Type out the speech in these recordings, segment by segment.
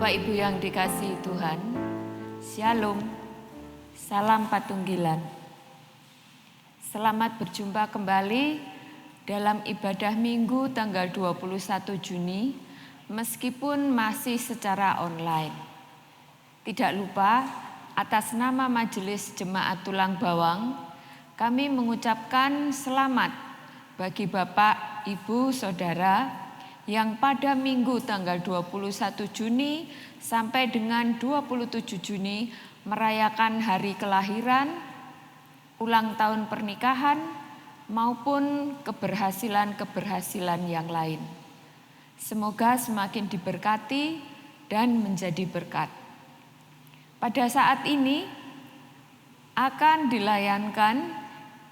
Bapak Ibu yang dikasihi Tuhan, Shalom, salam patunggilan. Selamat berjumpa kembali dalam ibadah Minggu tanggal 21 Juni, meskipun masih secara online. Tidak lupa, atas nama Majelis Jemaat Tulang Bawang, kami mengucapkan selamat bagi Bapak, Ibu, Saudara yang pada Minggu tanggal 21 Juni sampai dengan 27 Juni merayakan hari kelahiran, ulang tahun pernikahan, maupun keberhasilan-keberhasilan yang lain. Semoga semakin diberkati dan menjadi berkat. Pada saat ini akan dilayankan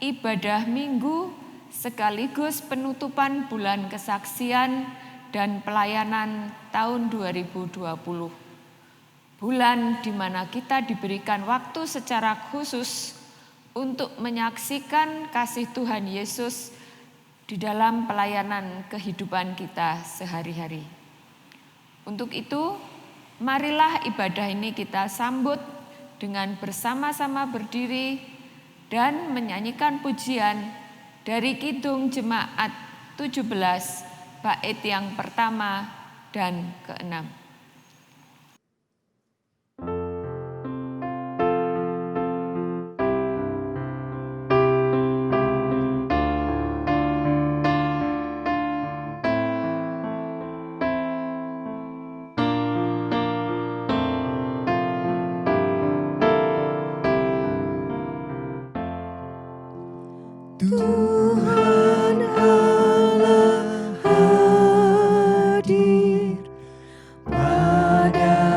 ibadah Minggu sekaligus penutupan bulan kesaksian dan pelayanan tahun 2020. Bulan di mana kita diberikan waktu secara khusus untuk menyaksikan kasih Tuhan Yesus di dalam pelayanan kehidupan kita sehari-hari. Untuk itu, marilah ibadah ini kita sambut dengan bersama-sama berdiri dan menyanyikan pujian dari Kidung Jemaat 17 bait yang pertama dan keenam. Tuhan Allah hadir pada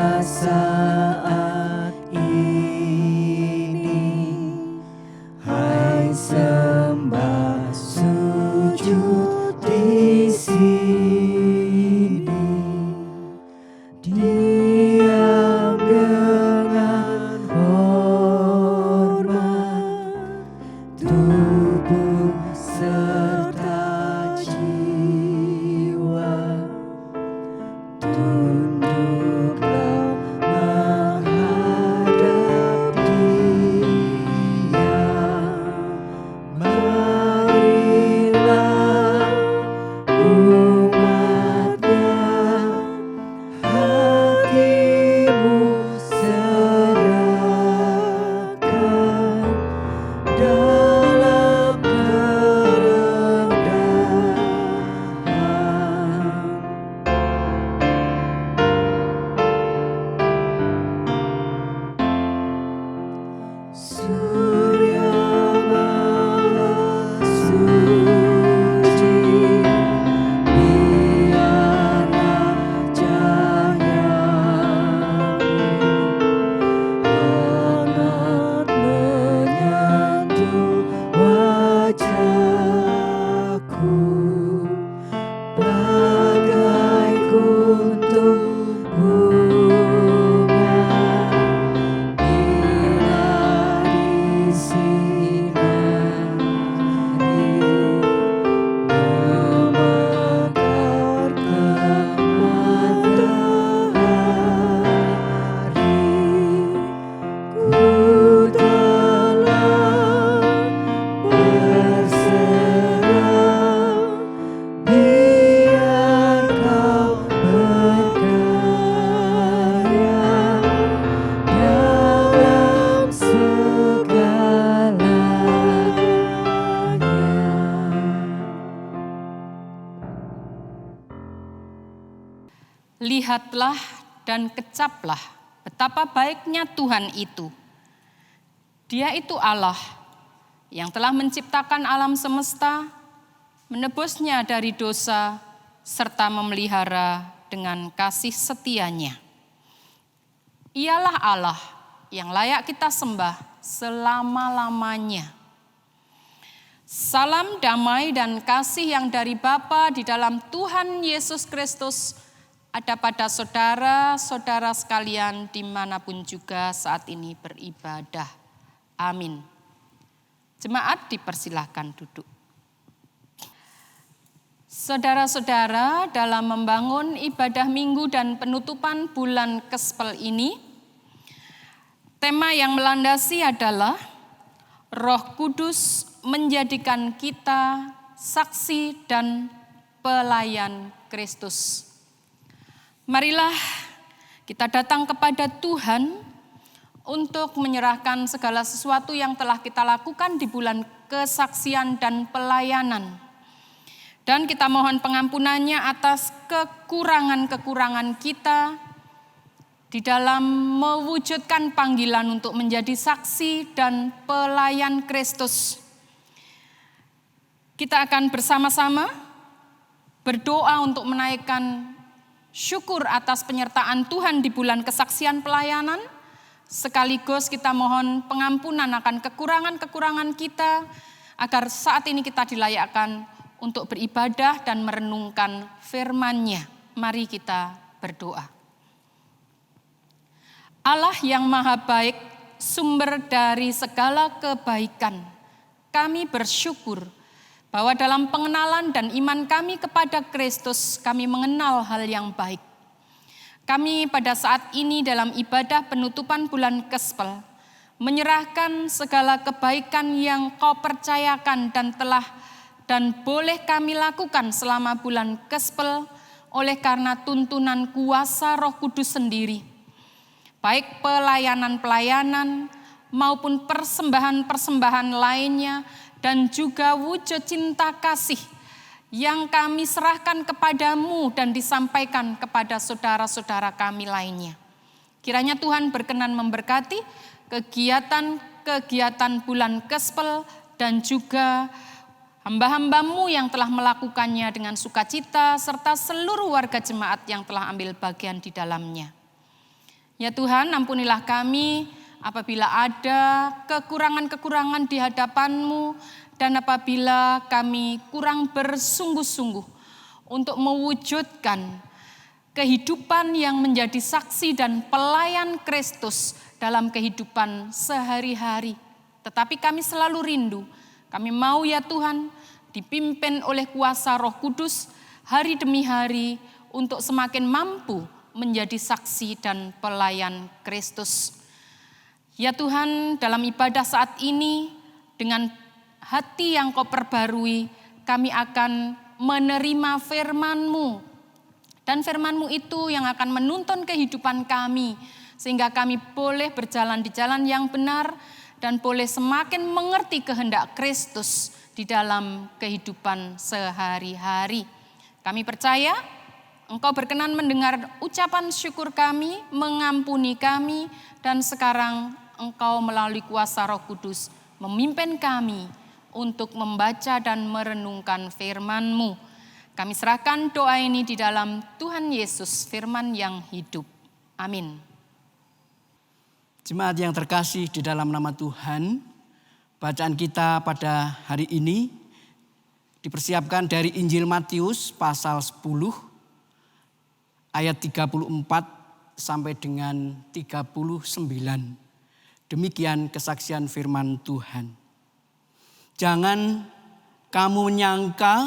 lihatlah dan kecaplah betapa baiknya Tuhan itu. Dia itu Allah yang telah menciptakan alam semesta, menebusnya dari dosa, serta memelihara dengan kasih setianya. Ialah Allah yang layak kita sembah selama-lamanya. Salam damai dan kasih yang dari Bapa di dalam Tuhan Yesus Kristus ada pada saudara-saudara sekalian dimanapun juga saat ini beribadah. Amin. Jemaat dipersilahkan duduk. Saudara-saudara, dalam membangun ibadah minggu dan penutupan bulan Kespel ini, tema yang melandasi adalah Roh Kudus menjadikan kita saksi dan pelayan Kristus. Marilah kita datang kepada Tuhan untuk menyerahkan segala sesuatu yang telah kita lakukan di bulan kesaksian dan pelayanan. Dan kita mohon pengampunannya atas kekurangan-kekurangan kita di dalam mewujudkan panggilan untuk menjadi saksi dan pelayan Kristus. Kita akan bersama-sama berdoa untuk menaikkan syukur atas penyertaan Tuhan di bulan kesaksian pelayanan. Sekaligus kita mohon pengampunan akan kekurangan-kekurangan kita agar saat ini kita dilayakkan untuk beribadah dan merenungkan firman-Nya. Mari kita berdoa. Allah yang maha baik, sumber dari segala kebaikan, kami bersyukur bahwa dalam pengenalan dan iman kami kepada Kristus, kami mengenal hal yang baik. Kami pada saat ini dalam ibadah penutupan bulan Kespel, menyerahkan segala kebaikan yang Kau percayakan dan boleh kami lakukan selama bulan Kespel oleh karena tuntunan kuasa Roh Kudus sendiri. Baik pelayanan-pelayanan maupun persembahan-persembahan lainnya, dan juga wujud cinta kasih yang kami serahkan kepadamu dan disampaikan kepada saudara-saudara kami lainnya. Kiranya Tuhan berkenan memberkati kegiatan-kegiatan bulan Kespel dan juga hamba-hambamu yang telah melakukannya dengan sukacita serta seluruh warga jemaat yang telah ambil bagian di dalamnya. Ya Tuhan, ampunilah kami apabila ada kekurangan-kekurangan di hadapan-Mu dan apabila kami kurang bersungguh-sungguh untuk mewujudkan kehidupan yang menjadi saksi dan pelayan Kristus dalam kehidupan sehari-hari. Tetapi kami selalu rindu, kami mau ya Tuhan dipimpin oleh kuasa Roh Kudus hari demi hari untuk semakin mampu menjadi saksi dan pelayan Kristus. Ya Tuhan, dalam ibadah saat ini dengan hati yang Kau perbarui, kami akan menerima firman-Mu. Dan firman-Mu itu yang akan menuntun kehidupan kami, sehingga kami boleh berjalan di jalan yang benar dan boleh semakin mengerti kehendak Kristus di dalam kehidupan sehari-hari. Kami percaya Engkau berkenan mendengar ucapan syukur kami, mengampuni kami, dan sekarang Engkau melalui kuasa Roh Kudus memimpin kami untuk membaca dan merenungkan firman-Mu. Kami serahkan doa ini di dalam Tuhan Yesus, firman yang hidup. Amin. Jemaat yang terkasih di dalam nama Tuhan, bacaan kita pada hari ini dipersiapkan dari Injil Matius pasal 10 ayat 34 sampai dengan 39. Demikian kesaksian firman Tuhan. Jangan kamu menyangka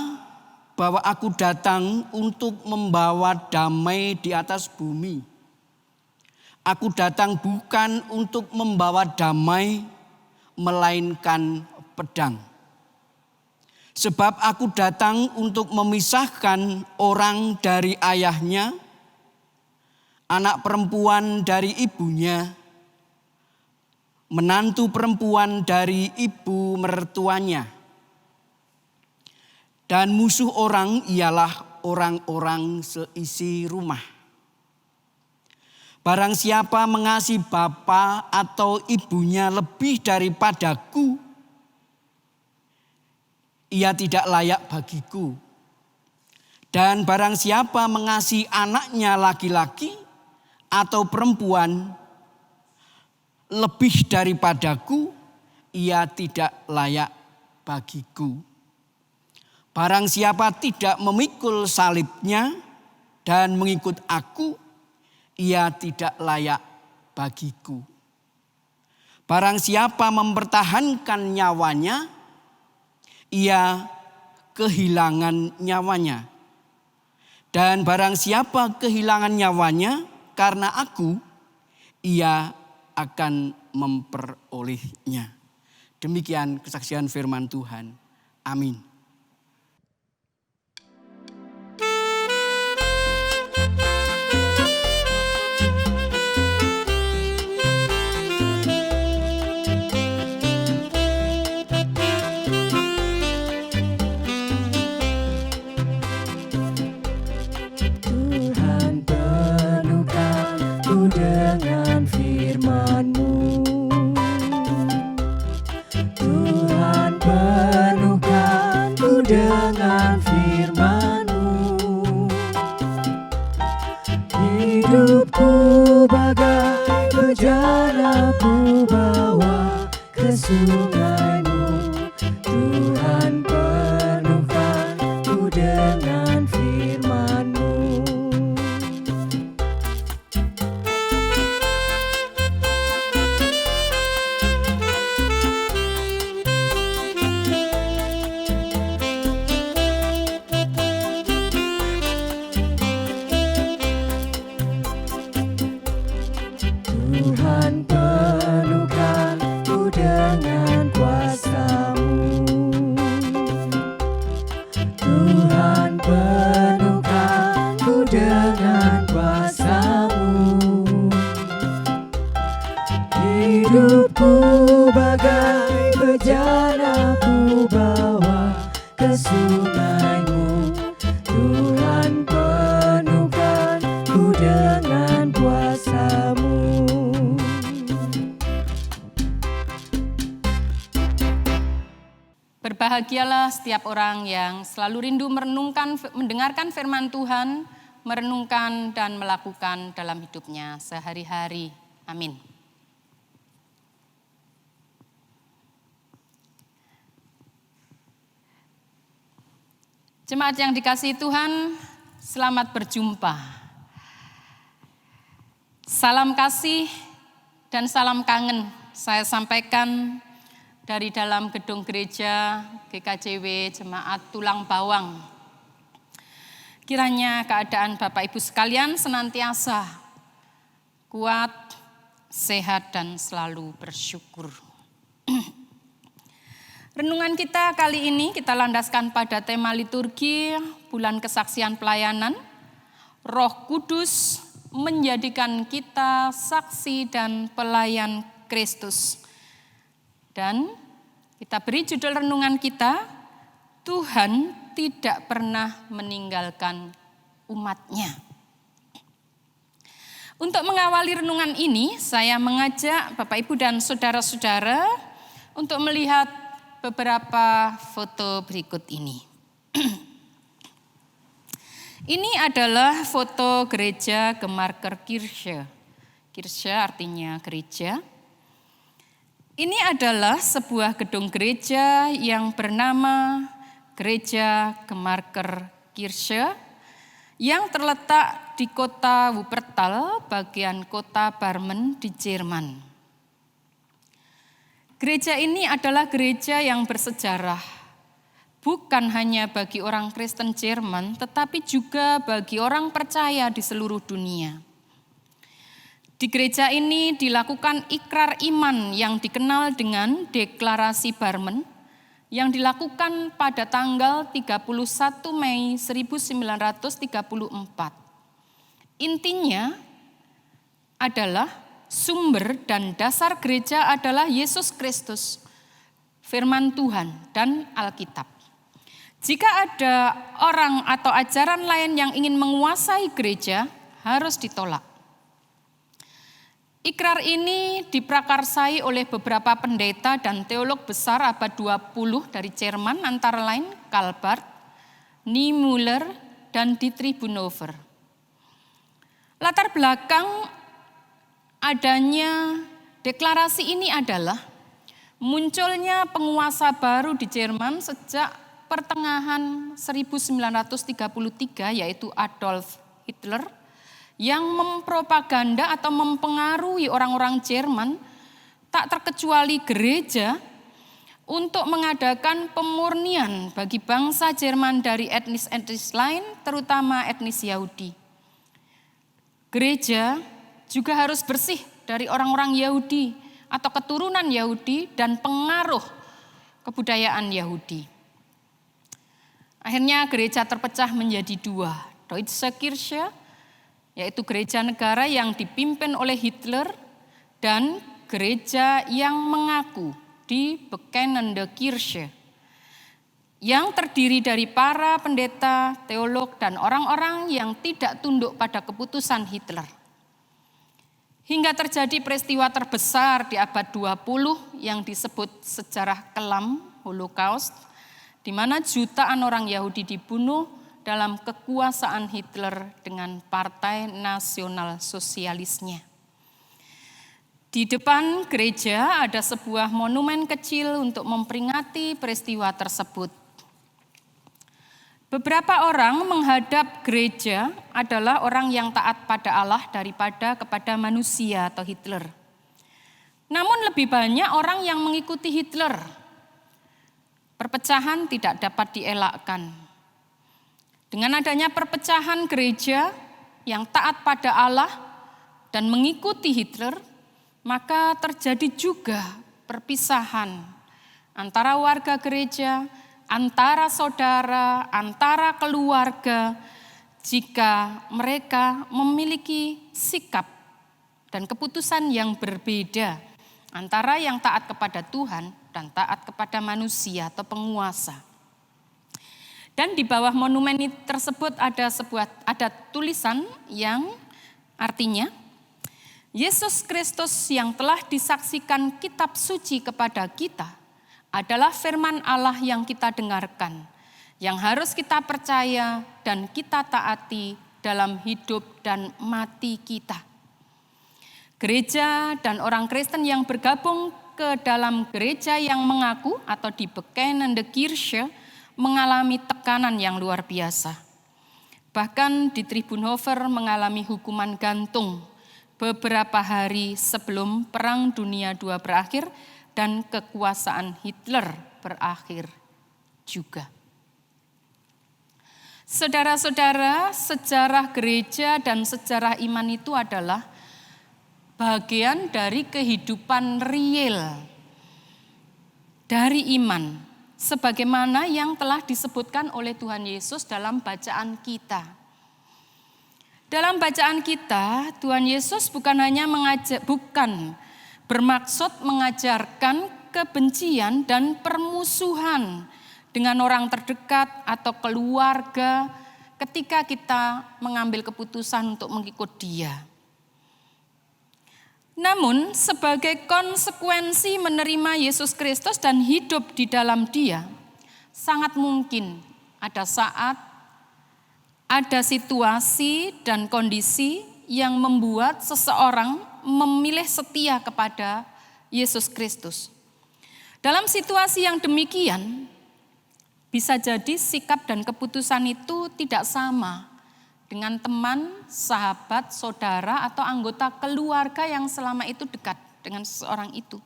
bahwa aku datang untuk membawa damai di atas bumi. Aku datang bukan untuk membawa damai, melainkan pedang. Sebab aku datang untuk memisahkan orang dari ayahnya, anak perempuan dari ibunya, menantu perempuan dari ibu mertuanya. Dan musuh orang ialah orang-orang seisi rumah. Barang siapa mengasihi bapa atau ibunya lebih daripadaku, ia tidak layak bagiku. Dan barang siapa mengasihi anaknya laki-laki atau perempuan lebih daripadaku, ia tidak layak bagiku. Barang siapa tidak memikul salibnya dan mengikut aku, ia tidak layak bagiku. Barang siapa mempertahankan nyawanya, ia kehilangan nyawanya. Dan barang siapa kehilangan nyawanya karena aku, ia akan memperolehnya. Demikian kesaksian firman Tuhan. Amin. Dengan firman-Mu, Tuhan penuhkanku dengan firman-Mu. Hidupku bagai bejana ku bawa ke sungai-Mu. Tuhan penuhkanku dengan firman-Mu. Tuhan penuhkanku dengan kuasa-Mu. Tuhan penuhkanku dengan kuasa-Mu. Hidupku bagai bejana ku bawa ke sungai-Mu. Tuhan penuhkanku dengan kuasa-Mu. Berbahagialah setiap orang yang selalu rindu mendengarkan firman Tuhan, merenungkan dan melakukan dalam hidupnya sehari-hari. Amin. Jemaat yang dikasihi Tuhan, selamat berjumpa. Salam kasih dan salam kangen saya sampaikan dari dalam gedung gereja GKJW Jemaat Tulang Bawang. Kiranya keadaan Bapak Ibu sekalian senantiasa kuat, sehat dan selalu bersyukur. Renungan kita kali ini kita landaskan pada tema liturgi Bulan Kesaksian Pelayanan. Roh Kudus menjadikan kita saksi dan pelayan Kristus. Dan kita beri judul renungan kita, Tuhan tidak pernah meninggalkan umat-Nya. Untuk mengawali renungan ini, saya mengajak Bapak Ibu dan saudara-saudara untuk melihat beberapa foto berikut ini. Ini adalah foto gereja Gemarkerkirche. Kirche artinya gereja. Ini adalah sebuah gedung gereja yang bernama Gereja Gemarkerkirche yang terletak di kota Wuppertal, bagian kota Barmen di Jerman. Gereja ini adalah gereja yang bersejarah, bukan hanya bagi orang Kristen Jerman, tetapi juga bagi orang percaya di seluruh dunia. Di gereja ini dilakukan ikrar iman yang dikenal dengan Deklarasi Barmen yang dilakukan pada tanggal 31 Mei 1934. Intinya adalah sumber dan dasar gereja adalah Yesus Kristus, firman Tuhan dan Alkitab. Jika ada orang atau ajaran lain yang ingin menguasai gereja, harus ditolak. Ikrar ini diprakarsai oleh beberapa pendeta dan teolog besar abad 20 dari Jerman, antara lain Karl Barth, Niemöller, dan Dietrich Bonhoeffer. Latar belakang adanya deklarasi ini adalah munculnya penguasa baru di Jerman sejak pertengahan 1933, yaitu Adolf Hitler, yang mempropaganda atau mempengaruhi orang-orang Jerman, tak terkecuali gereja, untuk mengadakan pemurnian bagi bangsa Jerman dari etnis-etnis lain, terutama etnis Yahudi. Gereja juga harus bersih dari orang-orang Yahudi atau keturunan Yahudi dan pengaruh kebudayaan Yahudi. Akhirnya gereja terpecah menjadi dua, Deutsche Kirche, yaitu gereja negara yang dipimpin oleh Hitler, dan gereja yang mengaku, di Bekennende Kirche, yang terdiri dari para pendeta, teolog, dan orang-orang yang tidak tunduk pada keputusan Hitler. Hingga terjadi peristiwa terbesar di abad 20 yang disebut sejarah kelam, Holocaust, di mana jutaan orang Yahudi dibunuh dalam kekuasaan Hitler dengan Partai Nasional Sosialisnya. Di depan gereja ada sebuah monumen kecil untuk memperingati peristiwa tersebut. Beberapa orang menghadap gereja adalah orang yang taat pada Allah daripada kepada manusia atau Hitler. Namun lebih banyak orang yang mengikuti Hitler. Perpecahan tidak dapat dielakkan. Dengan adanya perpecahan gereja yang taat pada Allah dan mengikuti Hitler, maka terjadi juga perpisahan antara warga gereja, antara saudara, antara keluarga, jika mereka memiliki sikap dan keputusan yang berbeda antara yang taat kepada Tuhan dan taat kepada manusia atau penguasa. Dan di bawah monumen tersebut ada tulisan yang artinya, Yesus Kristus yang telah disaksikan kitab suci kepada kita adalah firman Allah yang kita dengarkan, yang harus kita percaya dan kita taati dalam hidup dan mati kita. Gereja dan orang Kristen yang bergabung ke dalam gereja yang mengaku atau di Bekennende Kirche mengalami tekanan yang luar biasa. Bahkan Dietrich Bonhoeffer mengalami hukuman gantung beberapa hari sebelum Perang Dunia II berakhir dan kekuasaan Hitler berakhir juga. Saudara-saudara, sejarah gereja dan sejarah iman itu adalah bagian dari kehidupan real dari iman, sebagaimana yang telah disebutkan oleh Tuhan Yesus dalam bacaan kita. Dalam bacaan kita, Tuhan Yesus bukan hanya bermaksud mengajarkan kebencian dan permusuhan dengan orang terdekat atau keluarga ketika kita mengambil keputusan untuk mengikut Dia. Namun sebagai konsekuensi menerima Yesus Kristus dan hidup di dalam Dia, sangat mungkin ada saat, ada situasi dan kondisi yang membuat seseorang memilih setia kepada Yesus Kristus. Dalam situasi yang demikian, bisa jadi sikap dan keputusan itu tidak sama dengan teman, sahabat, saudara, atau anggota keluarga yang selama itu dekat dengan seseorang itu.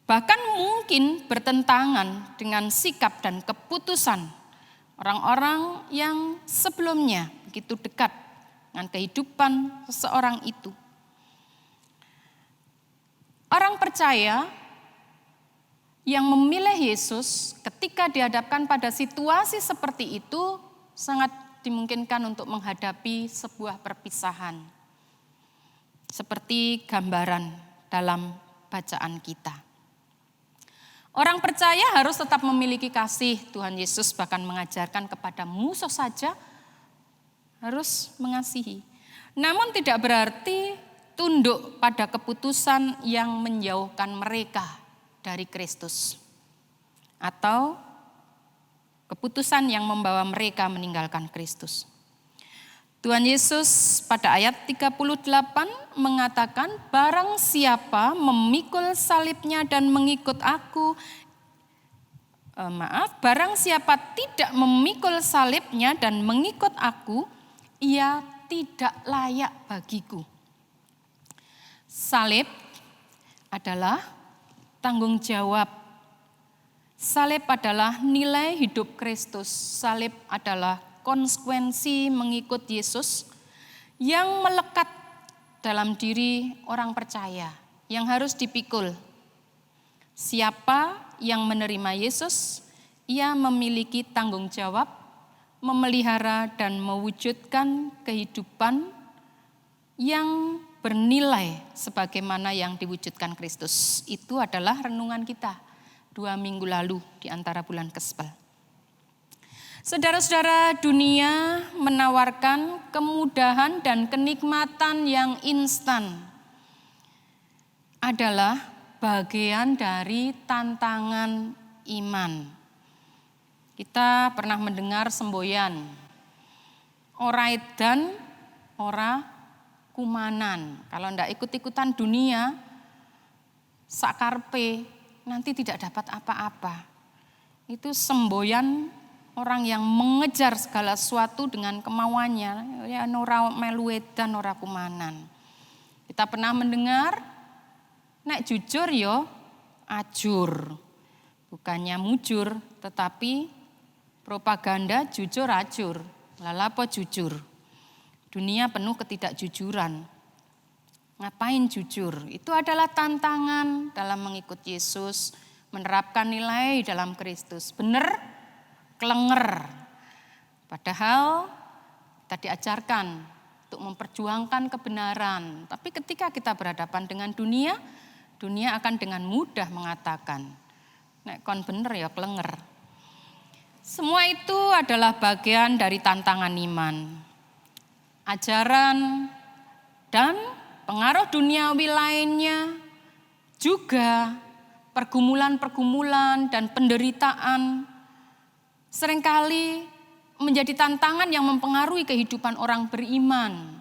Bahkan mungkin bertentangan dengan sikap dan keputusan orang-orang yang sebelumnya begitu dekat dengan kehidupan seseorang itu. Orang percaya yang memilih Yesus ketika dihadapkan pada situasi seperti itu sangat dimungkinkan untuk menghadapi sebuah perpisahan. Seperti gambaran dalam bacaan kita. Orang percaya harus tetap memiliki kasih. Tuhan Yesus bahkan mengajarkan kepada musuh saja harus mengasihi. Namun tidak berarti tunduk pada keputusan yang menjauhkan mereka dari Kristus, atau keputusan yang membawa mereka meninggalkan Kristus. Tuhan Yesus pada ayat 38 mengatakan, barang siapa memikul salibnya dan mengikut aku, barang siapa tidak memikul salibnya dan mengikut aku, ia tidak layak bagiku. Salib adalah tanggung jawab. Salib adalah nilai hidup Kristus. Salib adalah konsekuensi mengikut Yesus yang melekat dalam diri orang percaya, yang harus dipikul. Siapa yang menerima Yesus, ia memiliki tanggung jawab memelihara dan mewujudkan kehidupan yang bernilai sebagaimana yang diwujudkan Kristus. Itu adalah renungan kita 2 minggu lalu di antara bulan Kespel. Saudara-saudara, dunia menawarkan kemudahan dan kenikmatan yang instan. Adalah bagian dari tantangan iman. Kita pernah mendengar semboyan, ora edan, ora kumanan. Kalau ndak ikut-ikutan dunia, sakarpe, nanti tidak dapat apa-apa. Itu semboyan orang yang mengejar segala sesuatu dengan kemauannya, ya ora melu edan, ora kumanan. Kita pernah mendengar, nek jujur yo ajur. Bukannya mujur, tetapi propaganda jujur ajur. Lala apa jujur? Dunia penuh ketidakjujuran. Ngapain jujur? Itu adalah tantangan dalam mengikut Yesus, menerapkan nilai dalam Kristus. Benar? Kelenger. Padahal kita diajarkan untuk memperjuangkan kebenaran. Tapi ketika kita berhadapan dengan dunia, dunia akan dengan mudah mengatakan, nek kon bener ya kelenger. Semua itu adalah bagian dari tantangan iman. Ajaran dan pengaruh duniawi lainnya, juga pergumulan-pergumulan dan penderitaan seringkali menjadi tantangan yang mempengaruhi kehidupan orang beriman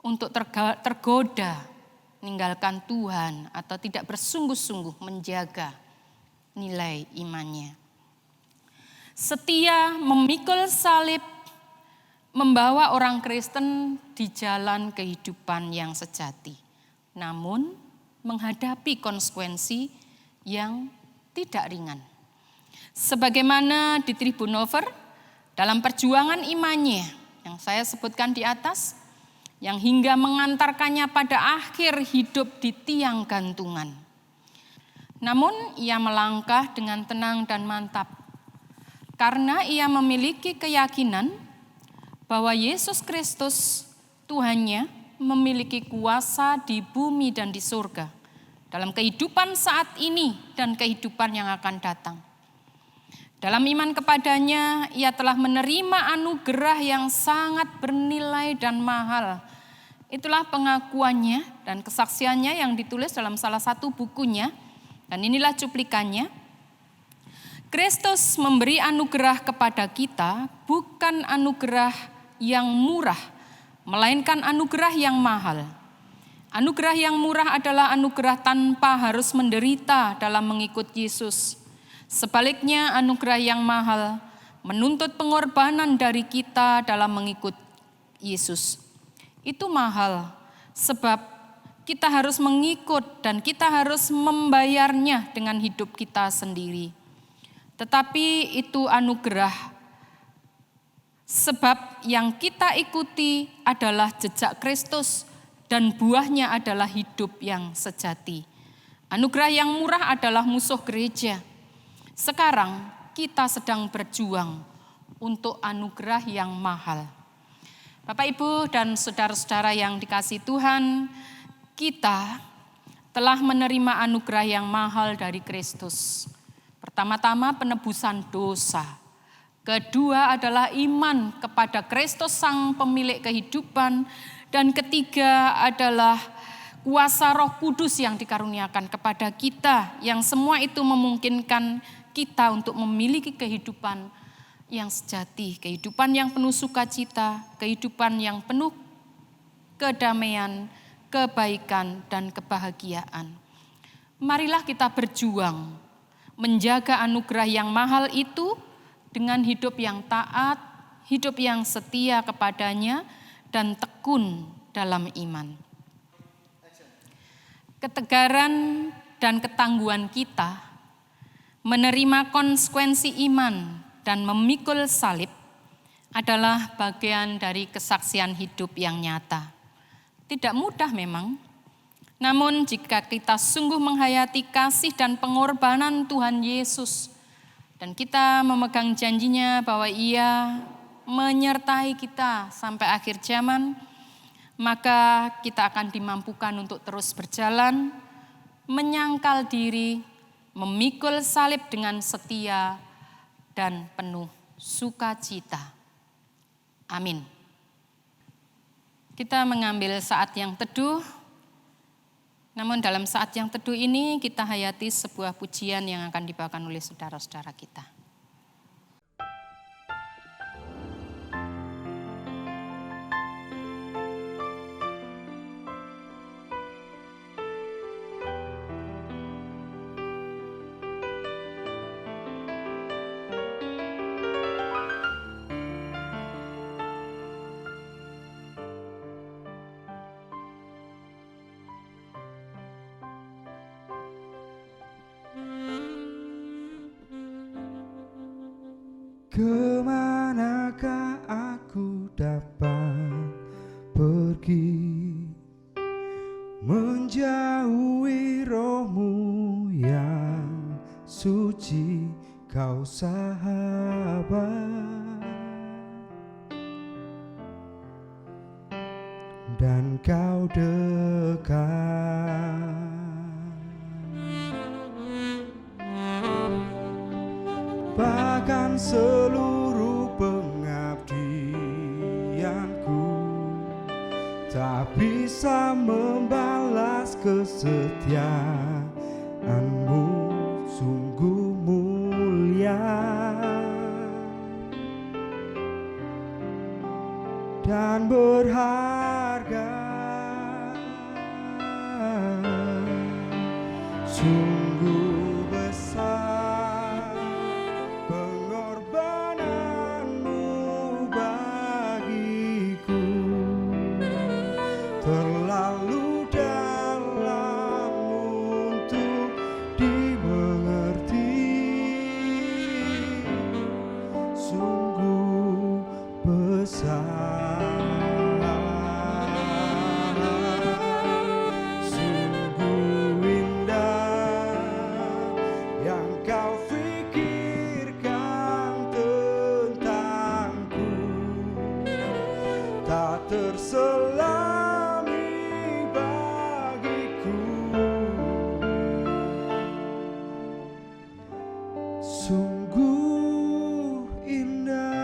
untuk tergoda meninggalkan Tuhan atau tidak bersungguh-sungguh menjaga nilai imannya. Setia memikul salib membawa orang Kristen di jalan kehidupan yang sejati, namun menghadapi konsekuensi yang tidak ringan. Sebagaimana Dietrich Bonhoeffer dalam perjuangan imannya yang saya sebutkan di atas, yang hingga mengantarkannya pada akhir hidup di tiang gantungan. Namun ia melangkah dengan tenang dan mantap, karena ia memiliki keyakinan bahwa Yesus Kristus Tuhannya memiliki kuasa di bumi dan di surga, dalam kehidupan saat ini dan kehidupan yang akan datang. Dalam iman kepadanya, ia telah menerima anugerah yang sangat bernilai dan mahal. Itulah pengakuannya dan kesaksiannya yang ditulis dalam salah satu bukunya, dan inilah cuplikannya. Kristus memberi anugerah kepada kita bukan anugerah yang murah, melainkan anugerah yang mahal. Anugerah yang murah adalah anugerah tanpa harus menderita dalam mengikut Yesus. Sebaliknya, anugerah yang mahal menuntut pengorbanan dari kita dalam mengikut Yesus. Itu mahal, sebab kita harus mengikut dan kita harus membayarnya dengan hidup kita sendiri. Tetapi itu anugerah, sebab yang kita ikuti adalah jejak Kristus dan buahnya adalah hidup yang sejati. Anugerah yang murah adalah musuh gereja. Sekarang kita sedang berjuang untuk anugerah yang mahal. Bapak, Ibu, dan saudara-saudara yang dikasihi Tuhan, kita telah menerima anugerah yang mahal dari Kristus. Pertama-tama penebusan dosa. Kedua adalah iman kepada Kristus Sang Pemilik kehidupan. Dan ketiga adalah kuasa Roh Kudus yang dikaruniakan kepada kita, yang semua itu memungkinkan kita untuk memiliki kehidupan yang sejati, kehidupan yang penuh sukacita, kehidupan yang penuh kedamaian, kebaikan, dan kebahagiaan. Marilah kita berjuang menjaga anugerah yang mahal itu dengan hidup yang taat, hidup yang setia kepadanya, dan tekun dalam iman. Ketegaran dan ketangguhan kita menerima konsekuensi iman dan memikul salib adalah bagian dari kesaksian hidup yang nyata. Tidak mudah memang, namun jika kita sungguh menghayati kasih dan pengorbanan Tuhan Yesus, dan kita memegang janjinya bahwa Ia menyertai kita sampai akhir zaman, maka kita akan dimampukan untuk terus berjalan, menyangkal diri, memikul salib dengan setia dan penuh sukacita. Amin. Kita mengambil saat yang teduh, namun dalam saat yang teduh ini kita hayati sebuah pujian yang akan dibawakan oleh saudara-saudara kita. Kemanakah aku dapat pergi, menjauhi Roh-Mu yang suci, Kau sahabat, dan Kau dekat. Bahkan seluruh pengabdianku tak bisa membalas kesetiaan-Mu, sungguh mulia dan berharga. Sungguh besar pengorbanan-Mu bagiku, terlalu dalam untuk dimengerti. Sungguh besar, sungguh indah yang Kau fikirkan tentangku, tak terselami bagiku. Sungguh indah.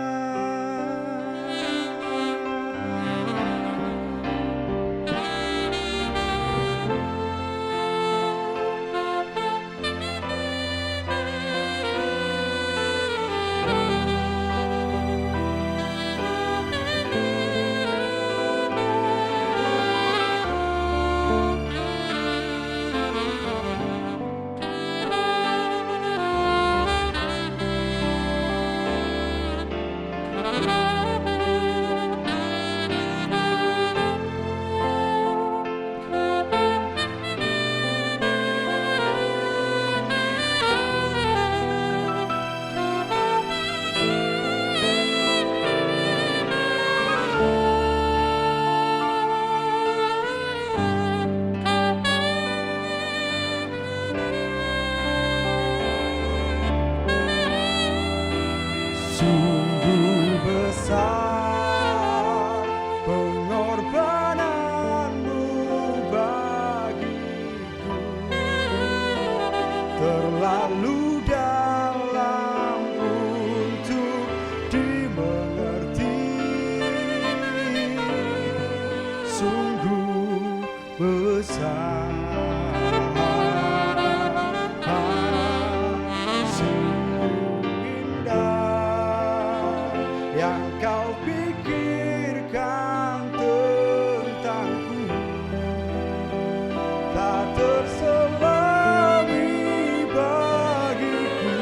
Sungguh besar pengorbanan-Mu bagiku, terlalu dalam untuk dimengerti. Sungguh besar. Sungguh indah yang kau pikirkan tentangku, tak terselami bagiku.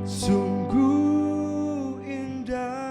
Sungguh indah.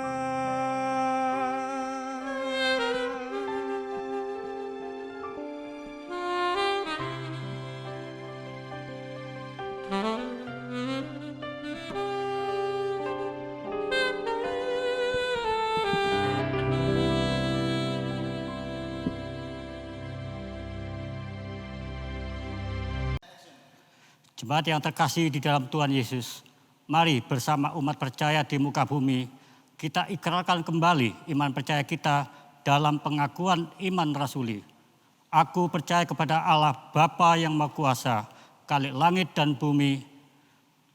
Jemaat yang terkasih di dalam Tuhan Yesus, mari bersama umat percaya di muka bumi, kita ikrarkan kembali iman percaya kita dalam pengakuan iman rasuli. Aku percaya kepada Allah Bapa yang Maha Kuasa, Khalik langit dan bumi,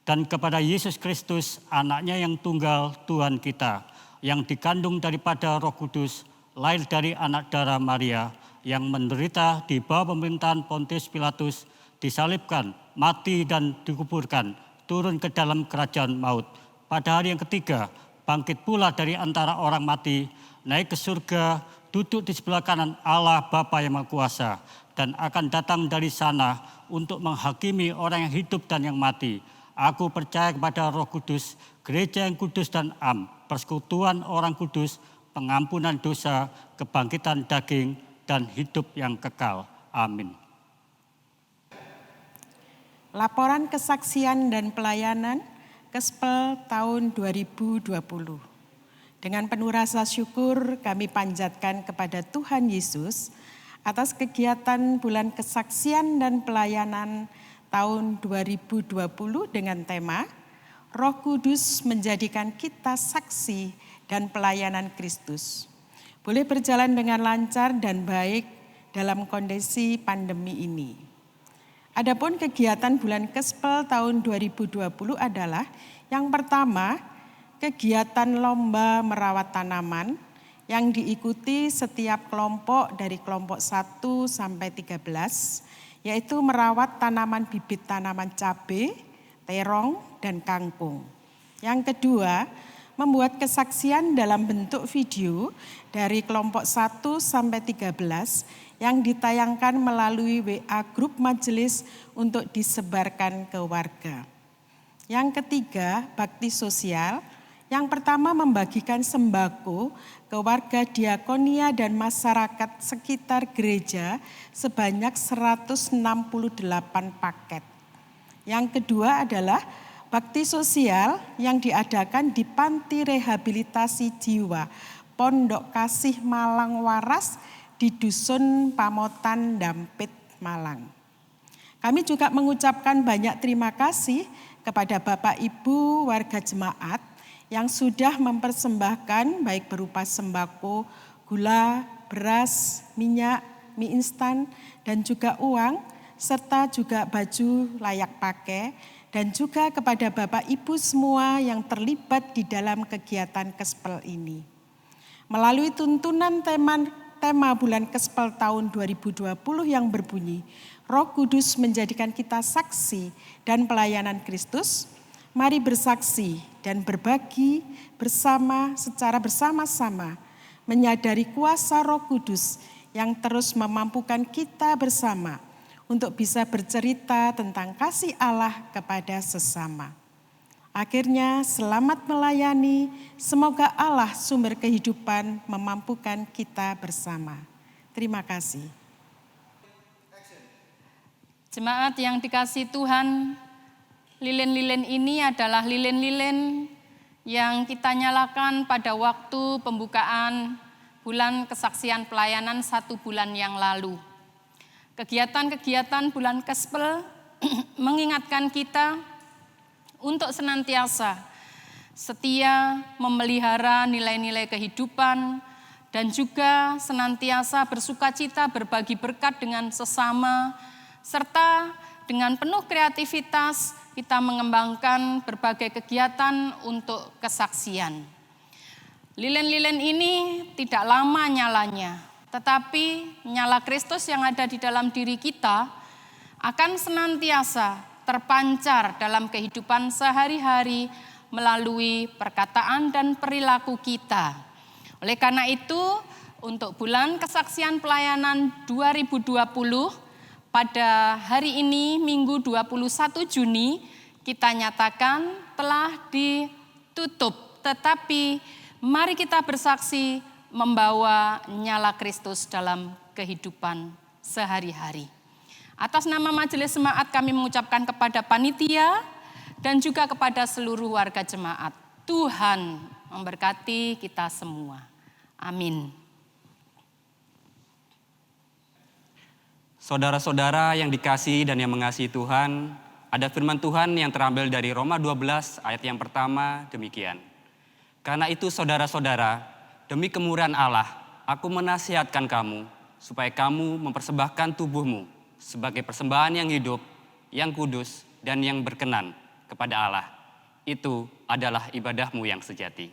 dan kepada Yesus Kristus, anaknya yang tunggal Tuhan kita, yang dikandung daripada Roh Kudus, lahir dari anak darah Maria, yang menderita di bawah pemerintahan Pontius Pilatus, disalibkan, mati dan dikuburkan, turun ke dalam kerajaan maut. Pada hari yang ketiga, bangkit pula dari antara orang mati, naik ke surga, duduk di sebelah kanan Allah Bapa yang Maha Kuasa, dan akan datang dari sana untuk menghakimi orang yang hidup dan yang mati. Aku percaya kepada Roh Kudus, gereja yang kudus dan am, persekutuan orang kudus, pengampunan dosa, kebangkitan daging, dan hidup yang kekal. Amin. Laporan kesaksian dan pelayanan Kespel tahun 2020. Dengan penuh rasa syukur kami panjatkan kepada Tuhan Yesus atas kegiatan bulan kesaksian dan pelayanan tahun 2020 dengan tema Roh Kudus menjadikan kita saksi dan pelayanan Kristus. Boleh berjalan dengan lancar dan baik dalam kondisi pandemi ini. Adapun kegiatan bulan Kespel tahun 2020 adalah yang pertama, kegiatan lomba merawat tanaman yang diikuti setiap kelompok dari kelompok 1 sampai 13, yaitu merawat tanaman bibit tanaman cabai, terong, dan kangkung. Yang kedua, membuat kesaksian dalam bentuk video dari kelompok 1 sampai 13 yang ditayangkan melalui WA grup majelis untuk disebarkan ke warga. Yang ketiga, bakti sosial. Yang pertama, membagikan sembako ke warga diakonia dan masyarakat sekitar gereja sebanyak 168 paket. Yang kedua adalah bakti sosial yang diadakan di Panti Rehabilitasi Jiwa Pondok Kasih Malang Waras di Dusun Pamotan, Dampit, Malang. Kami juga mengucapkan banyak terima kasih kepada Bapak Ibu warga jemaat yang sudah mempersembahkan baik berupa sembako, gula, beras, minyak, mie instan, dan juga uang, serta juga baju layak pakai, dan juga kepada Bapak Ibu semua yang terlibat di dalam kegiatan Kespel ini. Melalui tuntunan tema bulan Kespel tahun 2020 yang berbunyi, Roh Kudus menjadikan kita saksi dan pelayanan Kristus, mari bersaksi dan berbagi bersama secara bersama-sama, menyadari kuasa Roh Kudus yang terus memampukan kita bersama untuk bisa bercerita tentang kasih Allah kepada sesama. Akhirnya selamat melayani, semoga Allah sumber kehidupan memampukan kita bersama. Terima kasih. Jemaat yang dikasihi Tuhan, lilin-lilin ini adalah lilin-lilin yang kita nyalakan pada waktu pembukaan bulan kesaksian pelayanan 1 bulan yang lalu. Kegiatan-kegiatan bulan Kespel mengingatkan kita untuk senantiasa setia memelihara nilai-nilai kehidupan dan juga senantiasa bersukacita berbagi berkat dengan sesama, serta dengan penuh kreativitas kita mengembangkan berbagai kegiatan untuk kesaksian. Lilin-lilin ini tidak lama nyalanya, tetapi nyala Kristus yang ada di dalam diri kita akan senantiasa terpancar dalam kehidupan sehari-hari melalui perkataan dan perilaku kita. Oleh karena itu, untuk bulan kesaksian pelayanan 2020, pada hari ini Minggu 21 Juni, kita nyatakan telah ditutup. Tetapi mari kita bersaksi membawa nyala Kristus dalam kehidupan sehari-hari. Atas nama Majelis Jemaat kami mengucapkan kepada panitia dan juga kepada seluruh warga jemaat. Tuhan memberkati kita semua. Amin. Saudara-saudara yang dikasihi dan yang mengasihi Tuhan, ada firman Tuhan yang terambil dari Roma 12 ayat yang pertama demikian. Karena itu saudara-saudara, demi kemurahan Allah, aku menasihatkan kamu supaya kamu mempersembahkan tubuhmu sebagai persembahan yang hidup, yang kudus, dan yang berkenan kepada Allah. Itu adalah ibadahmu yang sejati.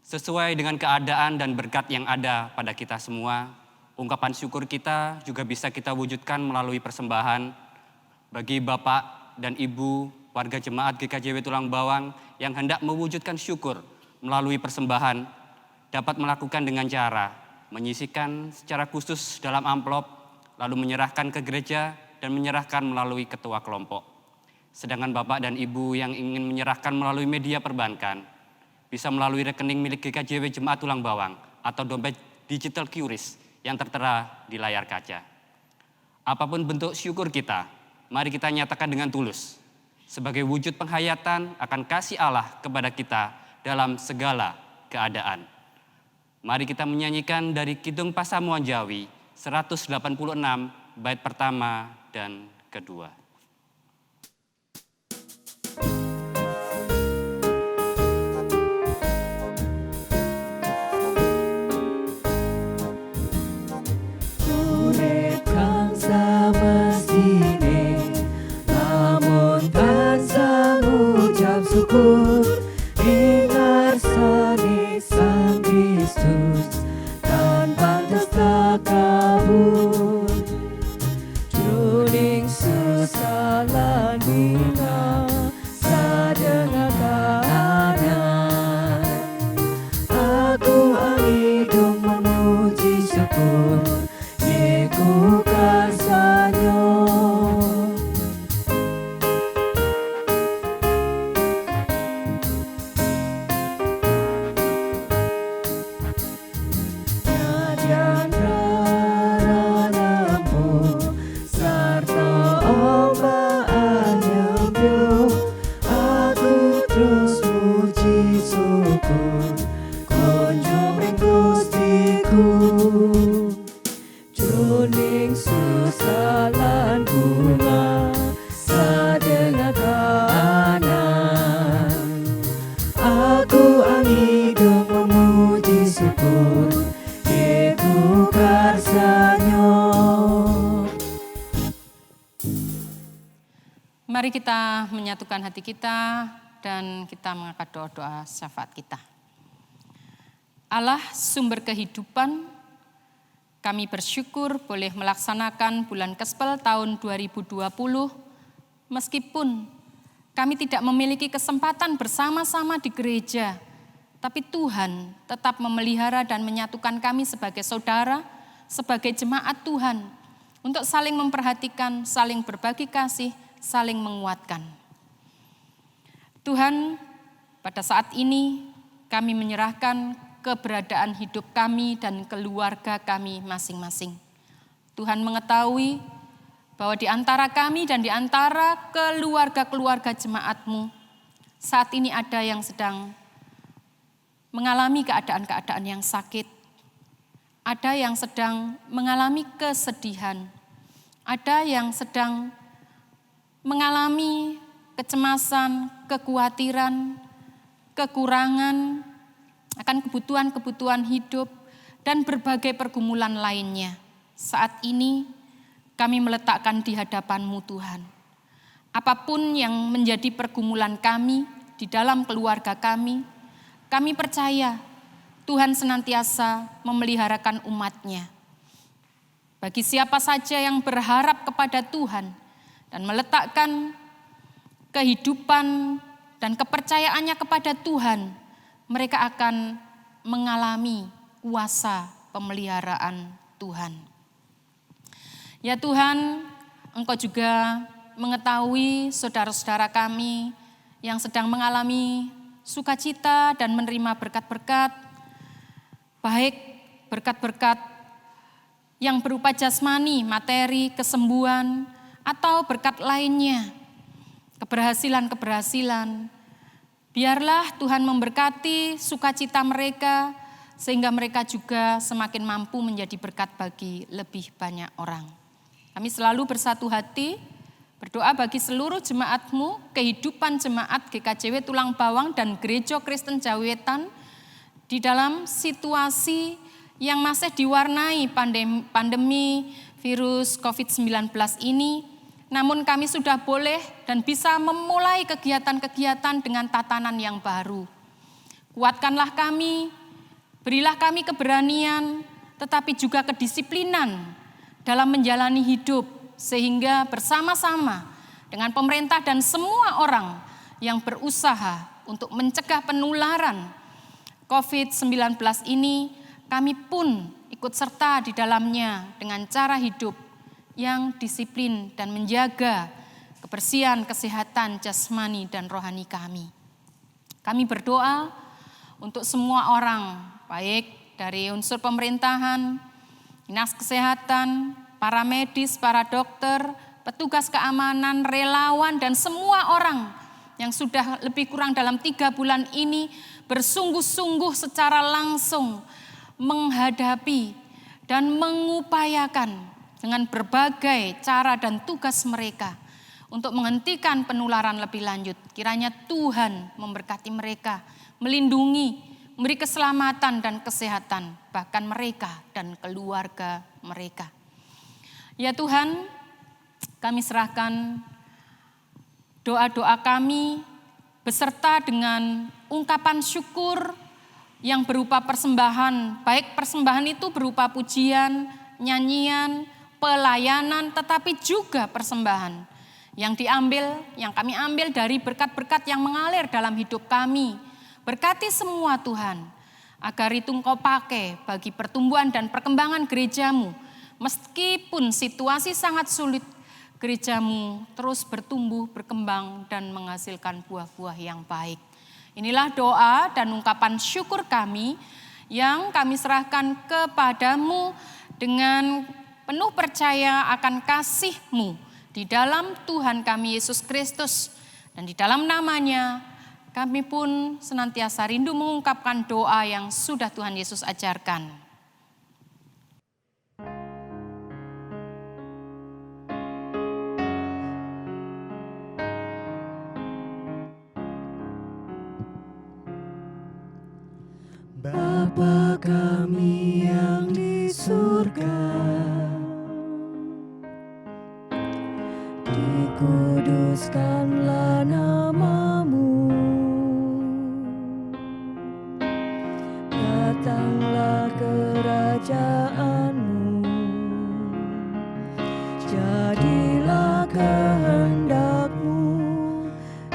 Sesuai dengan keadaan dan berkat yang ada pada kita semua, ungkapan syukur kita juga bisa kita wujudkan melalui persembahan bagi Bapak dan Ibu warga jemaat GKJW Tulang Bawang yang hendak mewujudkan syukur melalui persembahan dapat melakukan dengan cara menyisihkan secara khusus dalam amplop, lalu menyerahkan ke gereja dan menyerahkan melalui ketua kelompok. Sedangkan Bapak dan Ibu yang ingin menyerahkan melalui media perbankan, bisa melalui rekening milik GKJW Jemaat Tulang Bawang atau dompet digital QRIS yang tertera di layar kaca. Apapun bentuk syukur kita, mari kita nyatakan dengan tulus sebagai wujud penghayatan akan kasih Allah kepada kita dalam segala keadaan. Mari kita menyanyikan dari Kidung Pasamuan Jawi 186 bait pertama dan kedua. Urip kang samestine lamun tansah ngucap syukur ing ngarsane Sang Kristus tanpa testa kabur jroning sesalan bunga sadengah kahanan aku angidung memuji syukur Yeku karsanyo Nyadyan raranempu sarta ombaan nyembyuh aku terus muji syukur kunjung ing Gustiku jroning sesalan bunga sadengah kahanan aku angidung memuji syukur Yeku karsanyo. Mari kita menyatukan hati kita dan kita mengangkat doa-doa syafaat kita. Allah sumber kehidupan, kami bersyukur boleh melaksanakan bulan Kespel tahun 2020 meskipun kami tidak memiliki kesempatan bersama-sama di gereja, tapi Tuhan tetap memelihara dan menyatukan kami sebagai saudara, sebagai jemaat Tuhan untuk saling memperhatikan, saling berbagi kasih, saling menguatkan. Tuhan, pada saat ini kami menyerahkan keberadaan hidup kami dan keluarga kami masing-masing. Tuhan mengetahui bahwa di antara kami dan di antara keluarga-keluarga jemaat-Mu, saat ini ada yang sedang mengalami keadaan-keadaan yang sakit, ada yang sedang mengalami kesedihan, ada yang sedang mengalami kecemasan, kekhawatiran, kekurangan akan kebutuhan-kebutuhan hidup, dan berbagai pergumulan lainnya. Saat ini kami meletakkan di hadapan-Mu Tuhan. Apapun yang menjadi pergumulan kami di dalam keluarga kami percaya Tuhan senantiasa memeliharakan umat-Nya. Bagi siapa saja yang berharap kepada Tuhan dan meletakkan kehidupan dan kepercayaannya kepada Tuhan, mereka akan mengalami kuasa pemeliharaan Tuhan. Ya Tuhan, Engkau juga mengetahui saudara-saudara kami yang sedang mengalami sukacita dan menerima berkat-berkat, baik berkat-berkat yang berupa jasmani, materi, kesembuhan, atau berkat lainnya, keberhasilan-keberhasilan. Biarlah Tuhan memberkati sukacita mereka, sehingga mereka juga semakin mampu menjadi berkat bagi lebih banyak orang. Kami selalu bersatu hati, berdoa bagi seluruh jemaat-Mu, kehidupan jemaat GKJW Tulang Bawang dan Gereja Kristen Jawetan di dalam situasi yang masih diwarnai pandemi virus COVID-19 ini, namun kami sudah boleh dan bisa memulai kegiatan-kegiatan dengan tatanan yang baru. Kuatkanlah kami, berilah kami keberanian, tetapi juga kedisiplinan dalam menjalani hidup, sehingga bersama-sama dengan pemerintah dan semua orang yang berusaha untuk mencegah penularan COVID-19 ini, kami pun ikut serta di dalamnya dengan cara hidup yang disiplin dan menjaga kebersihan, kesehatan jasmani dan rohani kami. Kami berdoa untuk semua orang, baik dari unsur pemerintahan, dinas kesehatan, para medis, para dokter, petugas keamanan, relawan, dan semua orang yang sudah lebih kurang dalam 3 bulan ini bersungguh-sungguh secara langsung menghadapi dan mengupayakan dengan berbagai cara dan tugas mereka untuk menghentikan penularan lebih lanjut. Kiranya Tuhan memberkati mereka, melindungi, memberi keselamatan dan kesehatan bahkan mereka dan keluarga mereka. Ya Tuhan, kami serahkan doa-doa kami beserta dengan ungkapan syukur yang berupa persembahan, baik persembahan itu berupa pujian, nyanyian, pelayanan, tetapi juga persembahan yang kami ambil dari berkat-berkat yang mengalir dalam hidup kami. Berkati semua Tuhan, agar itu Engkau pakai bagi pertumbuhan dan perkembangan gereja-Mu. Meskipun situasi sangat sulit, gereja-Mu terus bertumbuh, berkembang, dan menghasilkan buah-buah yang baik. Inilah doa dan ungkapan syukur kami yang kami serahkan kepadamu dengan penuh percaya akan kasih-Mu di dalam Tuhan kami Yesus Kristus. Dan di dalam namanya kami pun senantiasa rindu mengungkapkan doa yang sudah Tuhan Yesus ajarkan. Bapa kami yang di surga, dikuduskanlah nama-Mu, datanglah kerajaan-Mu, jadilah kehendak-Mu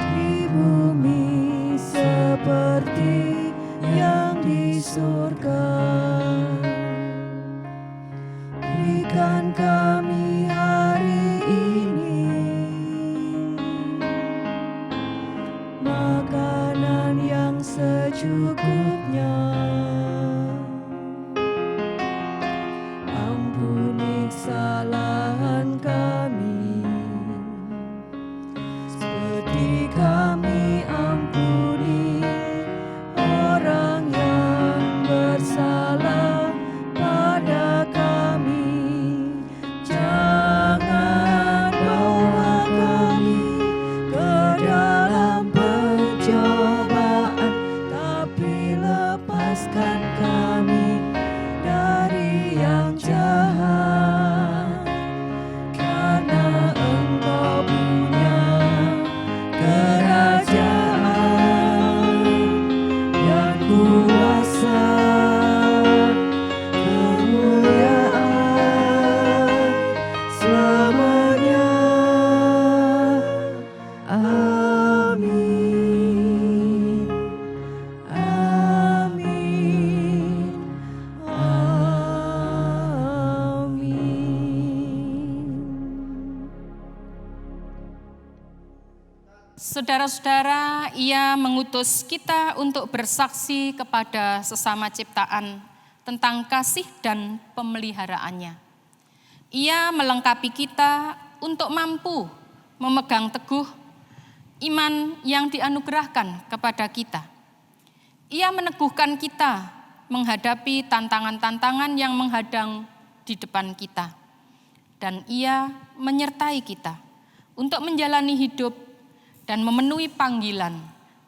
di bumi seperti yang di surga. Berikan kami hari ini makanan yang secukupnya, Saudara-saudara, Ia mengutus kita untuk bersaksi kepada sesama ciptaan tentang kasih dan pemeliharaannya. Ia melengkapi kita untuk mampu memegang teguh iman yang dianugerahkan kepada kita. Ia meneguhkan kita menghadapi tantangan-tantangan yang menghadang di depan kita. Dan Ia menyertai kita untuk menjalani hidup dan memenuhi panggilan,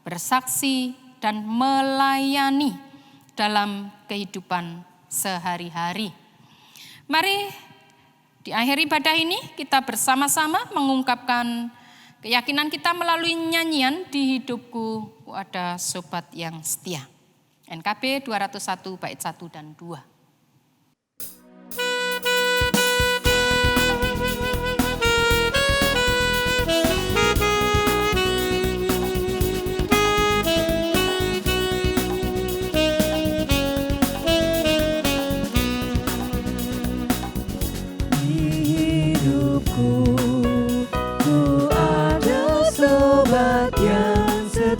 bersaksi dan melayani dalam kehidupan sehari-hari. Mari di akhir ibadah ini kita bersama-sama mengungkapkan keyakinan kita melalui nyanyian Di Hidupku Ada Sobat Yang Setia. NKB 201 bait 1 dan 2.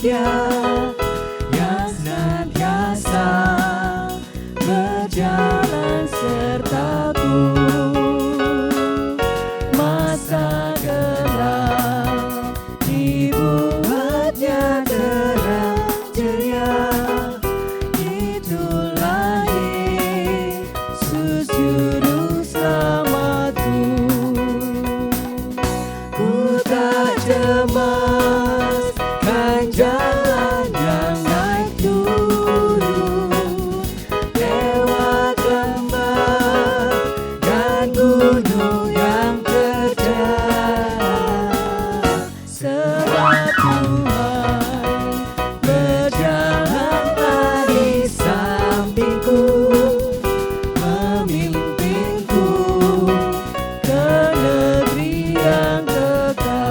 Yang senantiasa berjalan sertaku, masa gelap dibuatnya terang ceria. Itulah Yesus juru selamatku. Ku tak cemas jalan yang naik turun, lewat lembah dan gunung yang terjal. Sebab Tuhan berjalanlah di sampingku, memimpinku ke negeri yang kekal.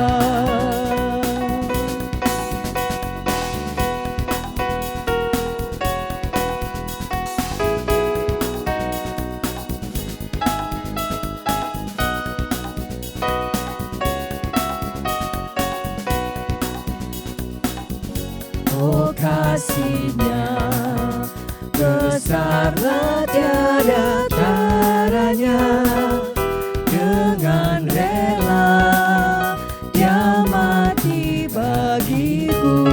Oh, kasih-Nya besarlah tiada taranya, dengan rela Dia mati bagiku.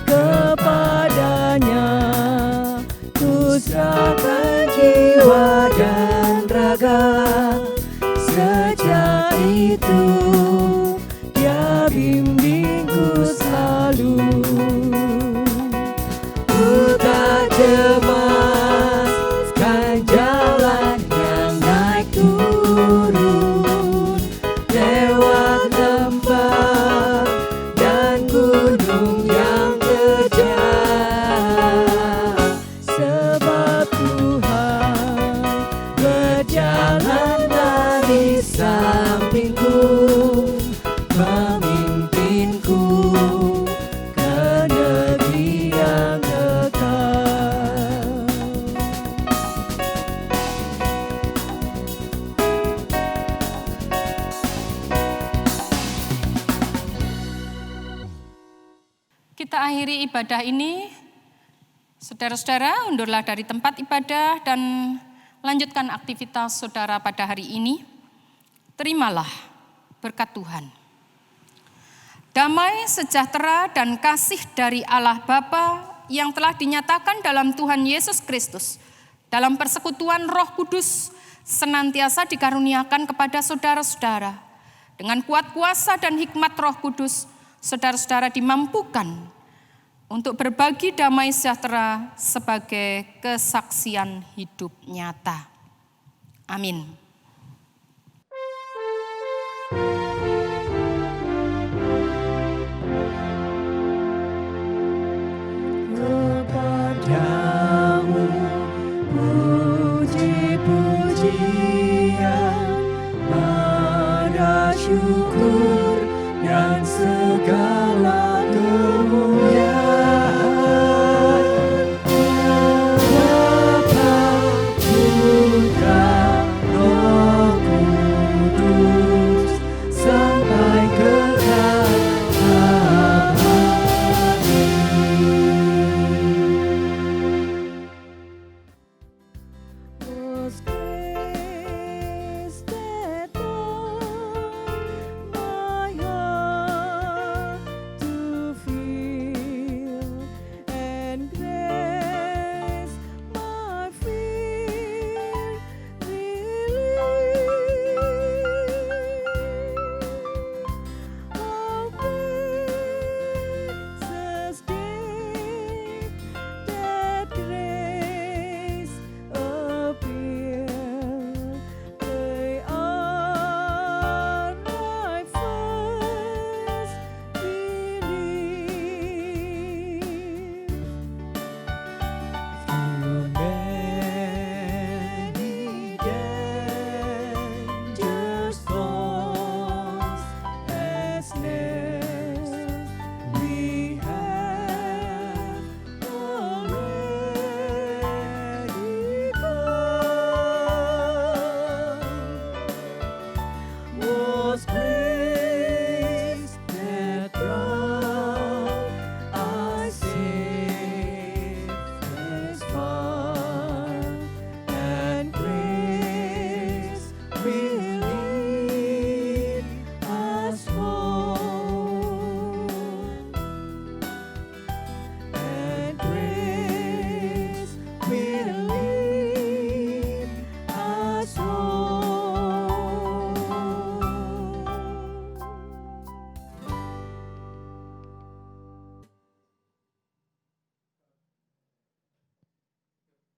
Kepadanya ku serahkan jiwa dan raga. Sejak itu Dia bimbingku selalu. Ku tak cemas kan jalan yang naik turun, lewat lembah dan gunung yang terjal. Sebab Tuhan berjalanlah di sampingku, memimpinku ke negeri yang kekal. Kita akhiri ibadah ini, saudara-saudara undurlah dari tempat ibadah dan lanjutkan aktivitas saudara pada hari ini. Terimalah berkat Tuhan. Damai, sejahtera, dan kasih dari Allah Bapa yang telah dinyatakan dalam Tuhan Yesus Kristus, dalam persekutuan Roh Kudus, senantiasa dikaruniakan kepada saudara-saudara. Dengan kuat kuasa dan hikmat Roh Kudus, saudara-saudara dimampukan untuk berbagi damai sejahtera sebagai kesaksian hidup nyata. Amin. Kepadamu puji-pujian, pada syukur dan segala kemuliaan. Bapa, Putra, Roh Yesusku.